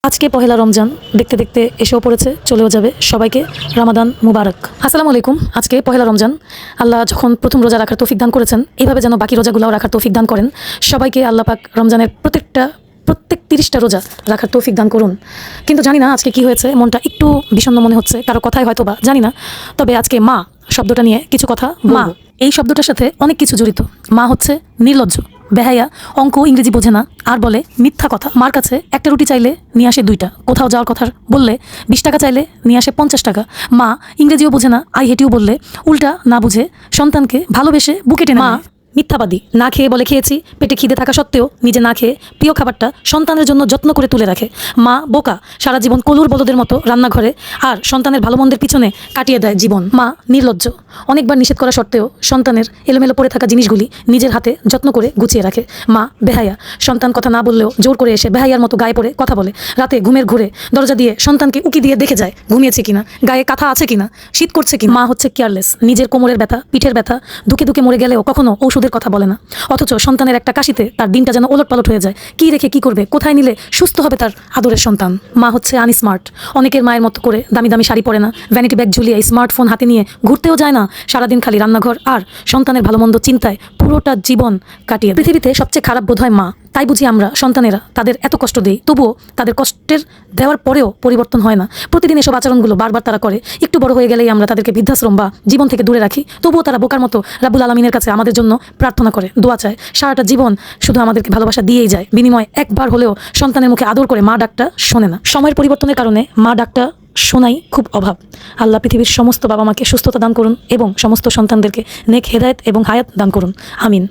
আজকে পহেলা রমজান দেখতে দেখতে এসেও পড়েছে, চলেও যাবে। সবাইকে রমাদান মুবারক। আসসালামু আলাইকুম। আজকে পহেলা রমজান। আল্লাহ যখন প্রথম রোজা রাখার তৌফিক দান করেছেন, এইভাবে যেন বাকি রোজাগুলোও রাখার তৌফিক দান করেন। সবাইকে আল্লাহ পাক রমজানের প্রত্যেক 30টা রোজা রাখার তৌফিক দান করুন। কিন্তু জানি না আজকে কি হয়েছে, মনটা একটু বিষণ্ণ মনে হচ্ছে, কারো কথাই হয়তো বা জানি না। তবে আজকে মা শব্দটা নিয়ে কিছু কথা। মা এই শব্দটার সাথে অনেক কিছু জড়িত। মা হচ্ছে নির্লজ্জ, বেহায়া, অঙ্ক ইংরেজি বোঝে না, আর বলে মিথ্যা কথা। মার কাছে একটা রুটি চাইলে নিয়ে আসে 2টা, কোথাও যাওয়ার কথা বললে 20 টাকা চাইলে নিয়ে আসে 50 টাকা। মা ইংরেজিও বোঝে না, আই হেটিও বললে উল্টা না বুঝে সন্তানকে ভালোবেসে বুকে টেনে। মা মিথ্যাবাদী, না খেয়ে বলে খেয়েছি, পেটে খিদে থাকা সত্ত্বেও নিজে না খেয়ে প্রিয় খাবারটা সন্তানের জন্য যত্ন করে তুলে রাখে। মা বোকা, সারা জীবন কলুর বলদের মতো রান্নাঘরে আর সন্তানের ভালো মন্দের পিছনে কাটিয়ে দেয় জীবন। মা নির্লজ্জ, অনেকবার নিষেধ করা সত্ত্বেও সন্তানের এলোমেলো পড়ে থাকা জিনিসগুলি নিজের হাতে যত্ন করে গুছিয়ে রাখে। মা বেহায়া, সন্তান কথা না বললেও জোর করে এসে বেহায়ার মতো গায়ে পড়ে কথা বলে। রাতে ঘুমের ঘুরে দরজা দিয়ে সন্তানকে উকি দিয়ে দেখে যায় ঘুমিয়েছে কিনা, গায়ে কাঁথা আছে কিনা, শীত করছে কিনা। মা হচ্ছে কেয়ারলেস, নিজের কোমরের ব্যথা, পিঠের ব্যথা দুকে দুকে মরে গেলেও কখনো ঔষধের কথা বলে না। অথচ সন্তানের একটা কাশিতে তার দিনটা যেন ওলটপালট হয়ে যায়। কি রেখে কি করবে, কোথায় নিলে সুস্থ হবে তার আদরের সন্তান। মা হচ্ছে আনস্মার্ট, অনেকের মায়ের মতো করে দামি দামি শাড়ি পরে না, ভ্যানিটি ব্যাগ ঝুলিয়ে স্মার্টফোন হাতে নিয়ে ঘুরতেও যায় না, সারাদিন খালি রান্নাঘর আর সন্তানের ভালো মন্দ চিন্তায় পুরোটা জীবন কাটিয়ে। পৃথিবীতে সবচেয়ে খারাপ বোধ হয় মা। তাই বুঝি আমরা সন্তানেরা তাদের এত কষ্ট দেই, তবুও তাদের কষ্টের দেওয়ার পরেও পরিবর্তন হয় না। প্রতিদিন এসব আচরণগুলো বারবার তারা করে। একটু বড় হয়ে গেলেই আমরা তাদেরকে বৃদ্ধাশ্রম বা জীবন থেকে দূরে রাখি, তবুও তারা বোকার মতো রাব্বুল আলামিনের কাছে আমাদের জন্য প্রার্থনা করে, দোয়া চায়। সারাটা জীবন শুধু আমাদেরকে ভালোবাসা দিয়েই যায়, বিনিময় একবার হলেও সন্তানের মুখে আদর করে মা ডাকটা শোনে না। সময়ের পরিবর্তনের কারণে মা ডাকটা শোনাই খুব অভাব। আল্লাহ পৃথিবীর সমস্ত বাবা মাকে সুস্থতা দান করুন এবং সমস্ত সন্তানদেরকে নেক হেদায়েত এবং হায়াত দান করুন। আমিন।